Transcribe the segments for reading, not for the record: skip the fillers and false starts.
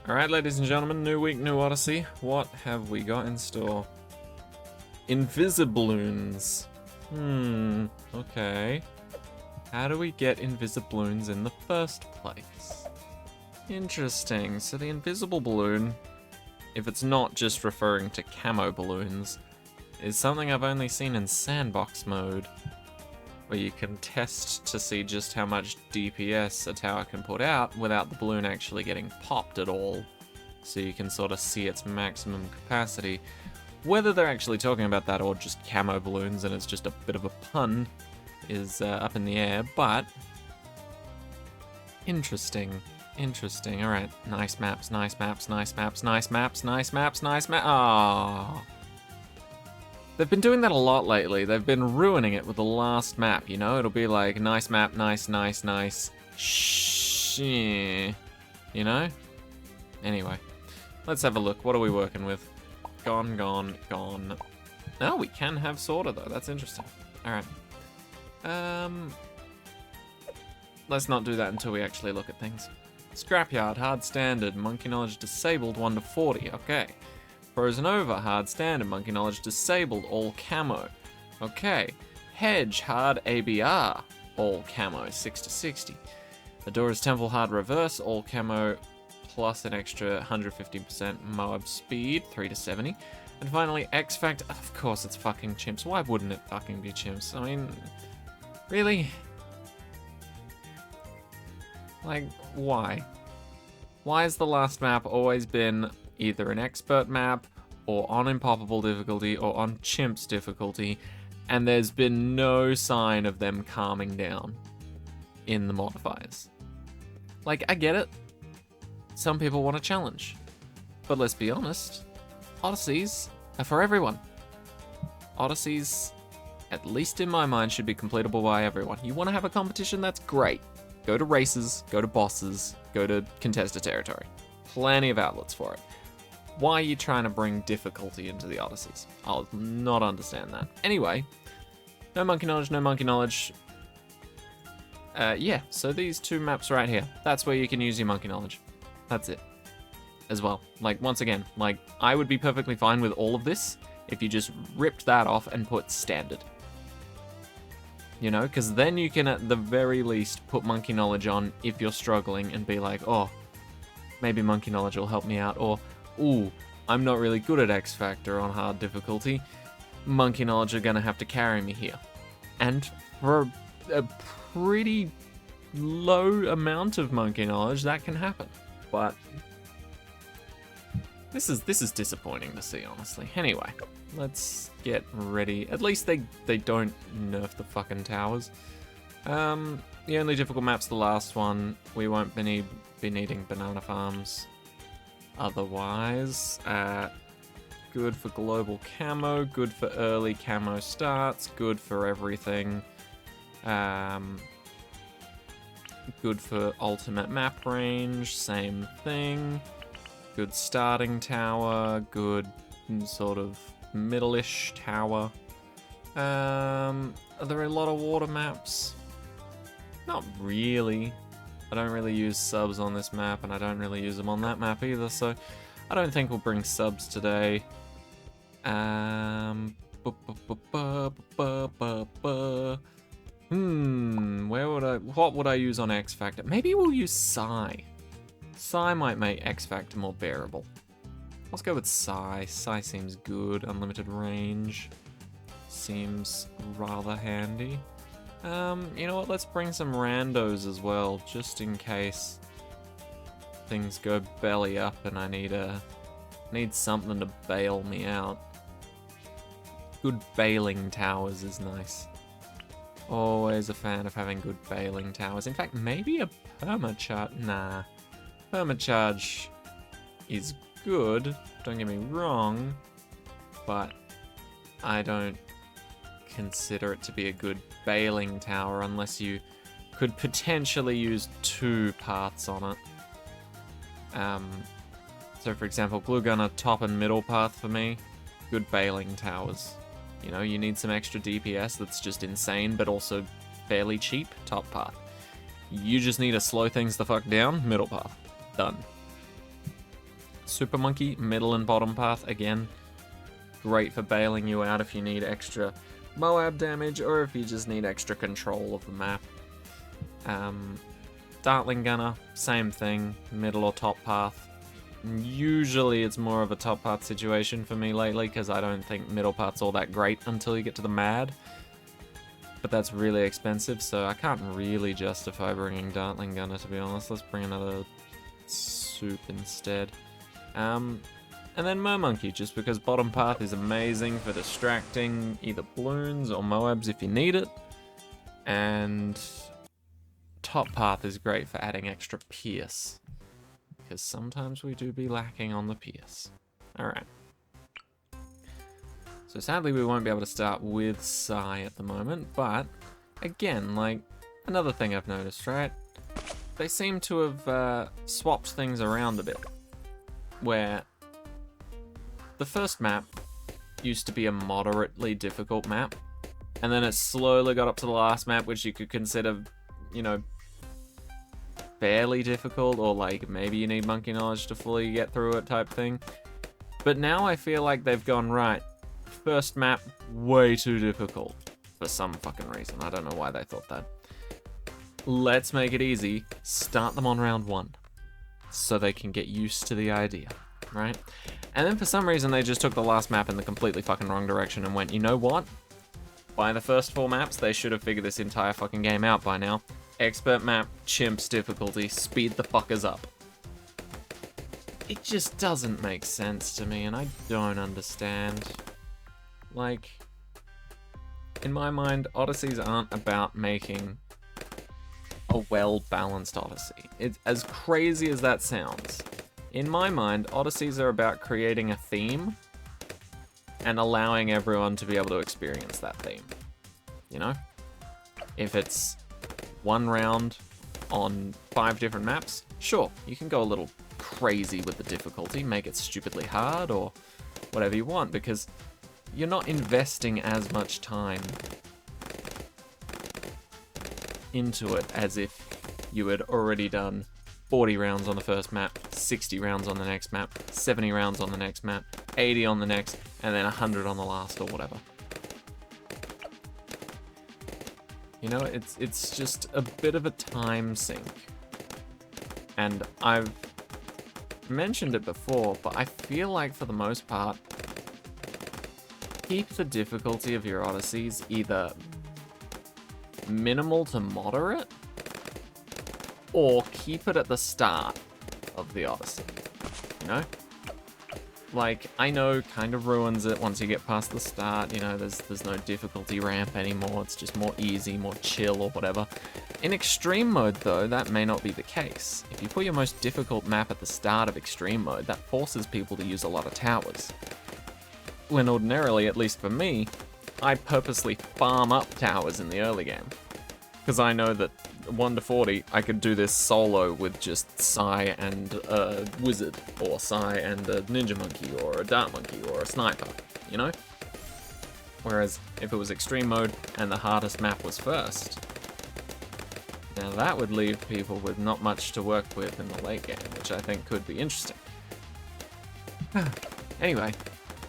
Alright, ladies and gentlemen, new week, new Odyssey. What have we got in store? Invisibloons. Okay. How do we get Invisibloons in the first place? Interesting. So the invisible balloon, if it's not just referring to camo balloons, is something I've only seen in sandbox mode, where you can test to see just how much DPS a tower can put out without the balloon actually getting popped at all. So you can sort of see its maximum capacity. Whether they're actually talking about that or just camo balloons and it's just a bit of a pun is up in the air, but interesting. Interesting. Alright, nice maps, nice maps, nice maps, nice maps, nice maps, nice maps. Ah. They've been doing that a lot lately. They've been ruining it with the last map, you know? It'll be like, nice map, nice, nice, nice. Shh. You know? Anyway, let's have a look. What are we working with? Gone, gone, gone. Oh, we can have sorter though. That's interesting. Alright. Let's not do that until we actually look at things. Scrapyard, hard standard, monkey knowledge disabled, 1 to 40. Okay. Frozen over, hard standard, monkey knowledge disabled, all camo. Okay. Hedge, hard ABR, all camo, 6 to 60. Adora's temple, hard reverse, all camo, plus an extra 150% Moab speed, 3 to 70. And finally, X Factor, of course it's fucking chimps. Why wouldn't it fucking be chimps? I mean, really? Like, why? Why has the last map always been either an expert map, or on impoppable difficulty, or on chimps difficulty, and there's been no sign of them calming down in the modifiers? Like, I get it. Some people want a challenge. But let's be honest, Odysseys are for everyone. Odysseys, at least in my mind, should be completable by everyone. You want to have a competition? That's great. Go to races, go to bosses, go to contested territory. Plenty of outlets for it. Why are you trying to bring difficulty into the Odysseys? I'll not understand that. Anyway, no monkey knowledge, no monkey knowledge. Yeah, so these two maps right here, that's where you can use your monkey knowledge. That's it. As well. Like, once again, like, I would be perfectly fine with all of this if you just ripped that off and put standard. You know, because then you can at the very least put monkey knowledge on if you're struggling and be like, oh, maybe monkey knowledge will help me out, or, ooh, I'm not really good at X Factor on hard difficulty. Monkey knowledge are gonna have to carry me here. And for a pretty low amount of monkey knowledge, that can happen. But this is disappointing to see, honestly. Anyway, let's get ready. At least they don't nerf the fucking towers. The only difficult map's the last one. We won't be needing banana farms. Otherwise, good for global camo, good for early camo starts, good for everything. Good for ultimate map range, same thing. Good starting tower, good sort of middle-ish tower. Are there a lot of water maps? Not really. I don't really use subs on this map, and I don't really use them on that map either, so I don't think we'll bring subs today. What would I use on X Factor? Maybe we'll use Psy. Psy might make X Factor more bearable. Let's go with Psy. Psy seems good. Unlimited range seems rather handy. You know what? Let's bring some randos as well, just in case things go belly up and I need something to bail me out. Good bailing towers is nice. Always a fan of having good bailing towers. In fact, maybe a permacharge. Nah. Permacharge is good, don't get me wrong, but I don't consider it to be a good bailing tower unless you could potentially use 2 paths on it. So for example, glue gunner top and middle path for me, good bailing towers. You know, you need some extra DPS that's just insane, but also fairly cheap, top path. You just need to slow things the fuck down, middle path. Done. Super Monkey, middle and bottom path, again. Great for bailing you out if you need extra Moab damage or if you just need extra control of the map. Dartling Gunner, same thing, middle or top path. Usually it's more of a top path situation for me lately because I don't think middle path's all that great until you get to the Mad. But that's really expensive, so I can't really justify bringing Dartling Gunner, to be honest. Let's bring another soup instead. And then Mermonkey, just because bottom path is amazing for distracting either balloons or Moabs if you need it. And top path is great for adding extra Pierce, because sometimes we do be lacking on the Pierce. Alright. So sadly we won't be able to start with Psy at the moment, but again, like, another thing I've noticed, right? They seem to have swapped things around a bit, where the first map used to be a moderately difficult map, and then it slowly got up to the last map, which you could consider, you know, fairly difficult, or like maybe you need monkey knowledge to fully get through it type thing. But now I feel like they've gone, right, first map, way too difficult for some fucking reason. I don't know why they thought that. Let's make it easy. Start them on round 1 so they can get used to the idea, right? And then for some reason they just took the last map in the completely fucking wrong direction and went, you know what? By the first 4 maps, they should have figured this entire fucking game out by now. Expert map, chimps difficulty, speed the fuckers up. It just doesn't make sense to me, and I don't understand. Like, in my mind, Odysseys aren't about making a well-balanced Odyssey. It's as crazy as that sounds. In my mind, Odysseys are about creating a theme and allowing everyone to be able to experience that theme. You know? If it's 1 round on 5 different maps, sure, you can go a little crazy with the difficulty, make it stupidly hard or whatever you want, because you're not investing as much time into it as if you had already done 40 rounds on the first map, 60 rounds on the next map, 70 rounds on the next map, 80 on the next, and then 100 on the last or whatever. You know, it's just a bit of a time sink. And I've mentioned it before, but I feel like for the most part, keep the difficulty of your Odysseys either minimal to moderate, or keep it at the start of the Odyssey, you know? Like, I know kind of ruins it once you get past the start, you know, there's no difficulty ramp anymore, it's just more easy, more chill or whatever. In extreme mode though, that may not be the case. If you put your most difficult map at the start of extreme mode, that forces people to use a lot of towers. When ordinarily, at least for me, I purposely farm up towers in the early game. Because I know that 1 to 40, I could do this solo with just Psy and a Wizard, or Psy and a Ninja Monkey, or a Dart Monkey, or a Sniper, you know? Whereas, if it was extreme mode, and the hardest map was first, now that would leave people with not much to work with in the late game, which I think could be interesting. Anyway,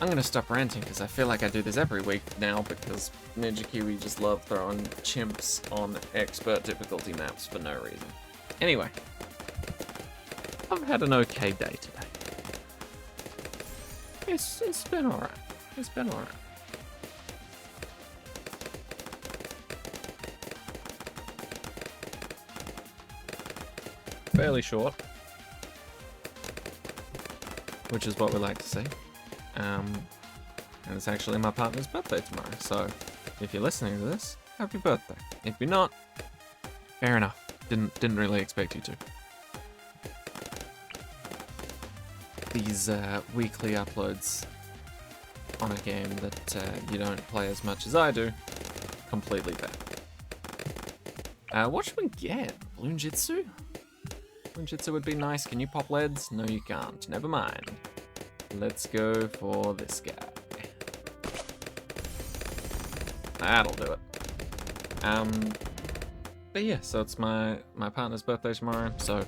I'm gonna stop ranting because I feel like I do this every week now because Ninja Kiwi just love throwing chimps on expert difficulty maps for no reason. Anyway, I've had an okay day today. It's been alright. It's been alright. Fairly short, which is what we like to see. And it's actually my partner's birthday tomorrow, so if you're listening to this, happy birthday. If you're not, fair enough. Didn't really expect you to. These weekly uploads on a game that you don't play as much as I do, completely fair. What should we get? Balloon Jitsu? Balloon Jitsu would be nice. Can you pop leads? No, you can't. Never mind. Let's go for this guy. That'll do it. But yeah, so it's my partner's birthday tomorrow, so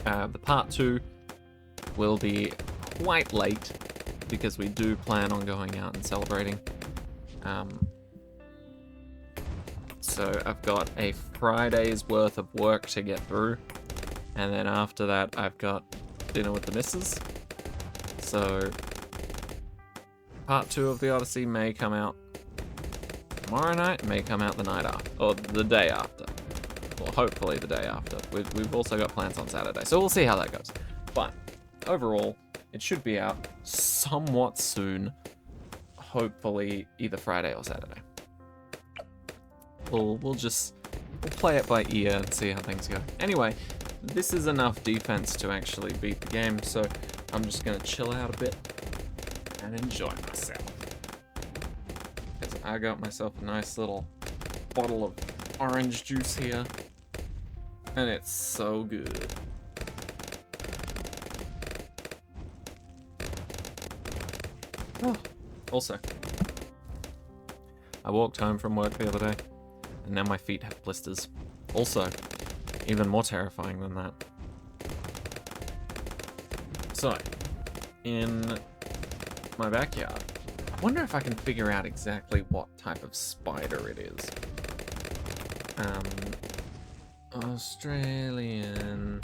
the part 2 will be quite late because we do plan on going out and celebrating. So I've got a Friday's worth of work to get through, and then after that I've got dinner with the missus. So part 2 of the Odyssey may come out tomorrow night, may come out the night after, or the day after. Well, hopefully the day after. We've also got plans on Saturday, so we'll see how that goes. But overall, it should be out somewhat soon. Hopefully either Friday or Saturday. We'll play it by ear and see how things go. Anyway, this is enough defense to actually beat the game, so I'm just gonna chill out a bit and enjoy myself. Because I got myself a nice little bottle of orange juice here, and it's so good. Oh. Also, I walked home from work the other day, and now my feet have blisters. Also, even more terrifying than that. So, in my backyard, I wonder if I can figure out exactly what type of spider it is. Australian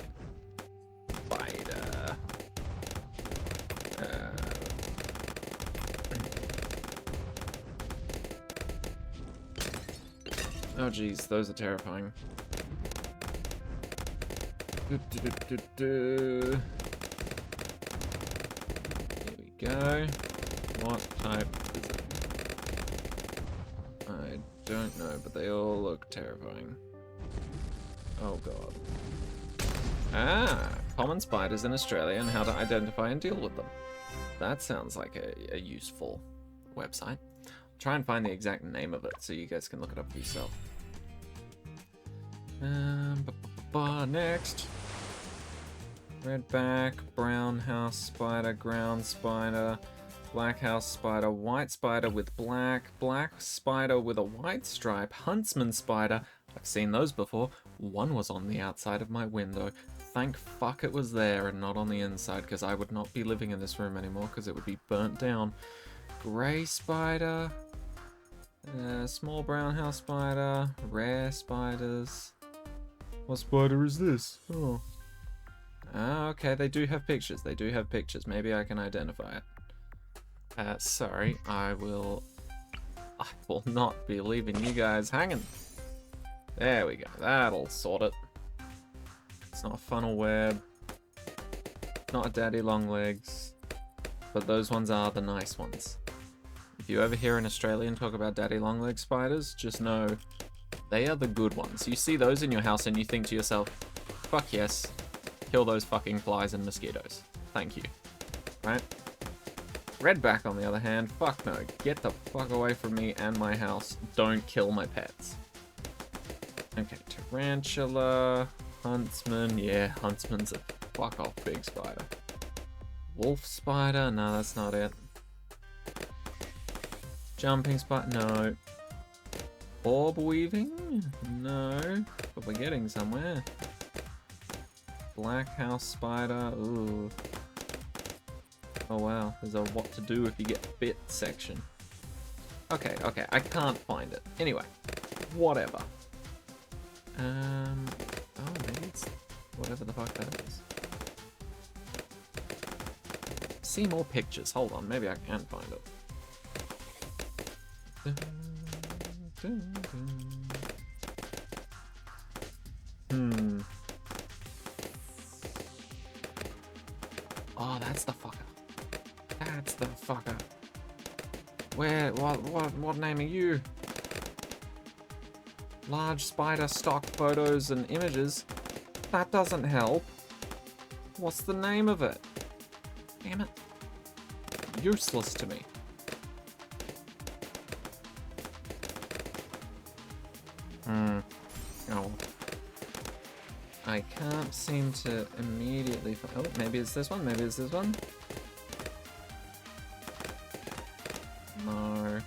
spider. Oh geez, those are terrifying. Here we go. What type is it? I don't know, but they all look terrifying. Oh god. Ah! Common spiders in Australia and how to identify and deal with them. That sounds like a useful website. I'll try and find the exact name of it so you guys can look it up for yourself. Next. Redback, brown house spider, ground spider, black house spider, white spider with black, black spider with a white stripe, huntsman spider. I've seen those before. One was on the outside of my window. Thank fuck it was there and not on the inside, because I would not be living in this room anymore because it would be burnt down. Grey spider, small brown house spider, rare spiders. What spider is this? Oh. Ah, okay, they do have pictures. They do have pictures. Maybe I can identify it. Sorry, I will not be leaving you guys hanging. There we go. That'll sort it. It's not a funnel web. Not a daddy long legs. But those ones are the nice ones. If you ever hear an Australian talk about daddy long leg spiders, just know they are the good ones. You see those in your house and you think to yourself, fuck yes, kill those fucking flies and mosquitoes. Thank you. Right? Redback, on the other hand, fuck no. Get the fuck away from me and my house. Don't kill my pets. Okay, tarantula, huntsman. Yeah, huntsman's a fuck off big spider. Wolf spider? No, that's not it. Jumping spider? No. Orb weaving? No. But we're getting somewhere. Black house spider? Ooh. Oh wow, there's a what to do if you get bit section. Okay, I can't find it. Anyway, whatever. Oh, maybe it's whatever the fuck that is. See more pictures. Hold on, maybe I can find it. Oh, that's the fucker. That's the fucker. Where? What name are you? Large spider stock photos and images. That doesn't help. What's the name of it? Damn it. Useless to me. Oh. I can't seem to immediately find... Oh, maybe it's this one? Maybe it's this one? No.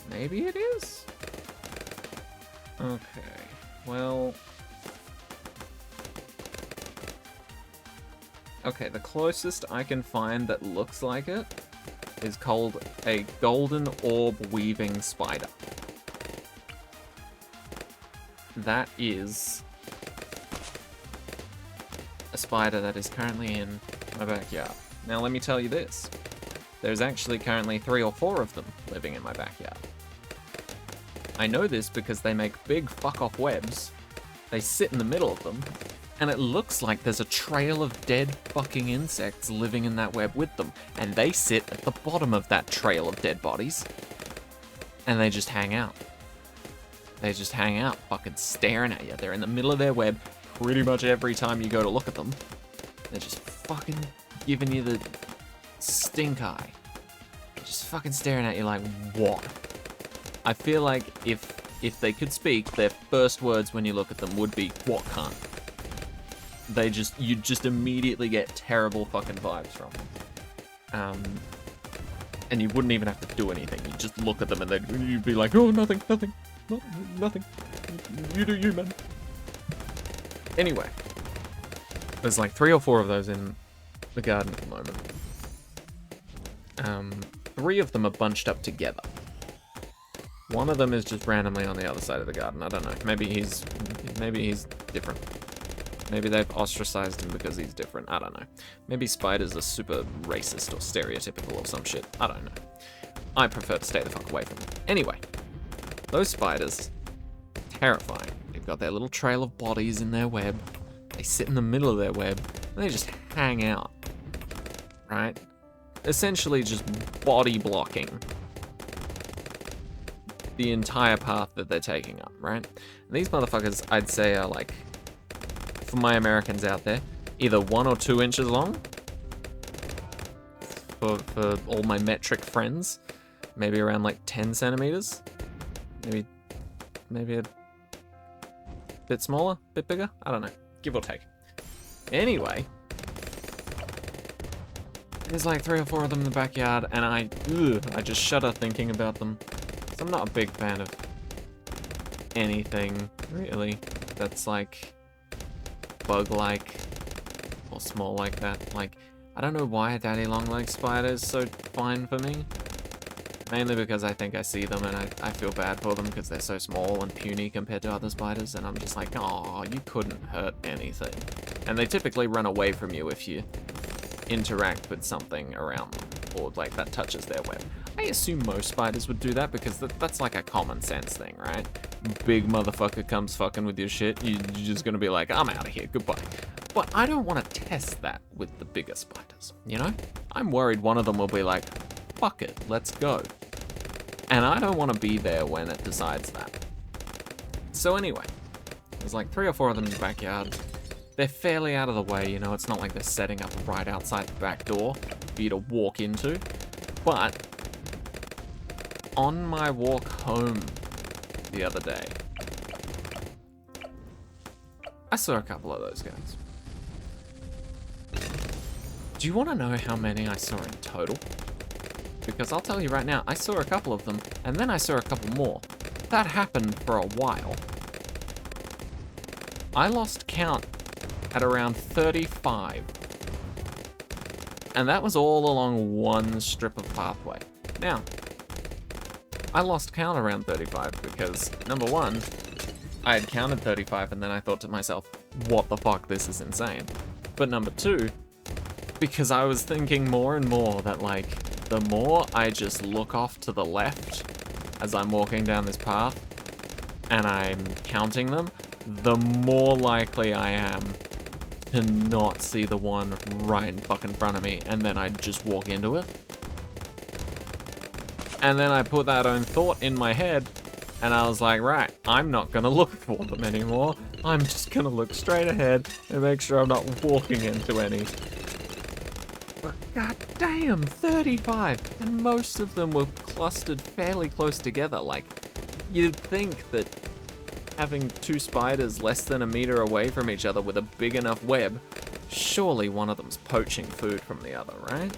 Maybe it is? Okay. Well... Okay, the closest I can find that looks like it is called a golden orb weaving spider. That is a spider that is currently in my backyard. Now let me tell you this. There's actually currently 3 or 4 of them living in my backyard. I know this because they make big fuck-off webs. They sit in the middle of them, and it looks like there's a trail of dead fucking insects living in that web with them. And they sit at the bottom of that trail of dead bodies, and they just hang out. They just hang out, fucking staring at you. They're in the middle of their web pretty much every time you go to look at them. They're just fucking giving you the stink eye. They're just fucking staring at you like, what? I feel like if they could speak, their first words when you look at them would be, what cunt? You just immediately get terrible fucking vibes from them. And you wouldn't even have to do anything. You just look at them and you'd be like, oh, nothing. You do you, man. Anyway, there's like 3 or 4 of those in the garden at the moment. 3 of them are bunched up together. One of them is just randomly on the other side of the garden. I don't know. Maybe he's different. Maybe they've ostracized him because he's different. I don't know. Maybe spiders are super racist or stereotypical or some shit. I don't know. I prefer to stay the fuck away from them. Anyway, those spiders, terrifying. They've got their little trail of bodies in their web. They sit in the middle of their web, and they just hang out, right? Essentially just body blocking the entire path that they're taking up, right? And these motherfuckers, I'd say, are like, for my Americans out there, either 1 or 2 inches long. For all my metric friends, maybe around like 10 centimeters. Maybe a bit smaller, bit bigger. I don't know, give or take. Anyway, there's like 3 or 4 of them in the backyard, and I just shudder thinking about them. So I'm not a big fan of anything really that's like bug-like or small like that. Like, I don't know why a daddy long-legged spider is so fine for me. Mainly because I think I see them and I feel bad for them because they're so small and puny compared to other spiders, and I'm just like, oh, you couldn't hurt anything. And they typically run away from you if you interact with something around them or like that touches their web. I assume most spiders would do that because that's like a common sense thing, right? Big motherfucker comes fucking with your shit, you're just gonna be like, I'm out of here, goodbye. But I don't want to test that with the bigger spiders, you know? I'm worried one of them will be like, fuck it, let's go. And I don't want to be there when it decides that. So anyway, there's like 3 or 4 of them in the backyard. They're fairly out of the way, you know, it's not like they're setting up right outside the back door for you to walk into. But on my walk home the other day, I saw a couple of those guys. Do you want to know how many I saw in total? Because I'll tell you right now, I saw a couple of them, and then I saw a couple more. That happened for a while. I lost count at around 35. And that was all along one strip of pathway. Now, I lost count around 35 because, number 1, I had counted 35 and then I thought to myself, what the fuck, this is insane. But number 2, because I was thinking more and more that, like, the more I just look off to the left as I'm walking down this path and I'm counting them, the more likely I am to not see the one right in fucking front of me, and then I just walk into it. And then I put that own thought in my head, and I was like, right, I'm not gonna look for them anymore. I'm just gonna look straight ahead and make sure I'm not walking into any. But goddamn, 35! And most of them were clustered fairly close together. Like, you'd think that having 2 spiders less than a meter away from each other with a big enough web, surely one of them's poaching food from the other, right?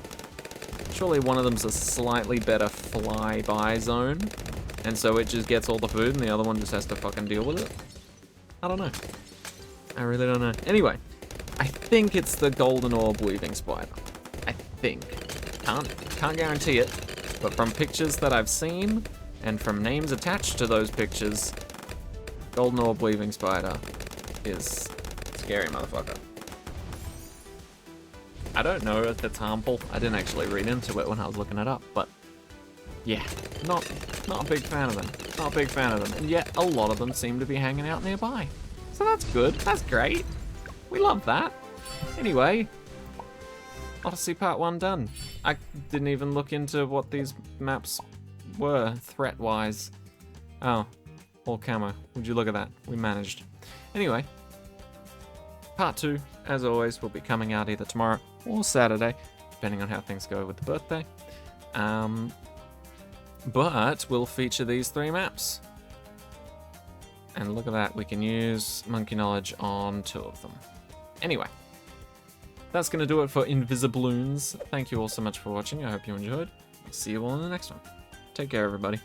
Surely one of them's a slightly better fly-by zone, and so it just gets all the food and the other one just has to fucking deal with it? I don't know. I really don't know. Anyway, I think it's the golden orb weaving spider. I think. Can't guarantee it, but from pictures that I've seen and from names attached to those pictures, golden orb weaving spider is scary motherfucker. I don't know if it's harmful. I didn't actually read into it when I was looking it up, but yeah, not a big fan of them. Not a big fan of them, and yet a lot of them seem to be hanging out nearby. So that's good. That's great. We love that. Anyway, Odyssey Part 1 done. I didn't even look into what these maps were, threat-wise. Oh, all camo. Would you look at that? We managed. Anyway, Part 2, as always, will be coming out either tomorrow or Saturday, depending on how things go with the birthday. But we'll feature these 3 maps. And look at that, we can use Monkey Knowledge on 2 of them. Anyway, that's going to do it for Invisibloons. Thank you all so much for watching. I hope you enjoyed. I'll see you all in the next one. Take care, everybody.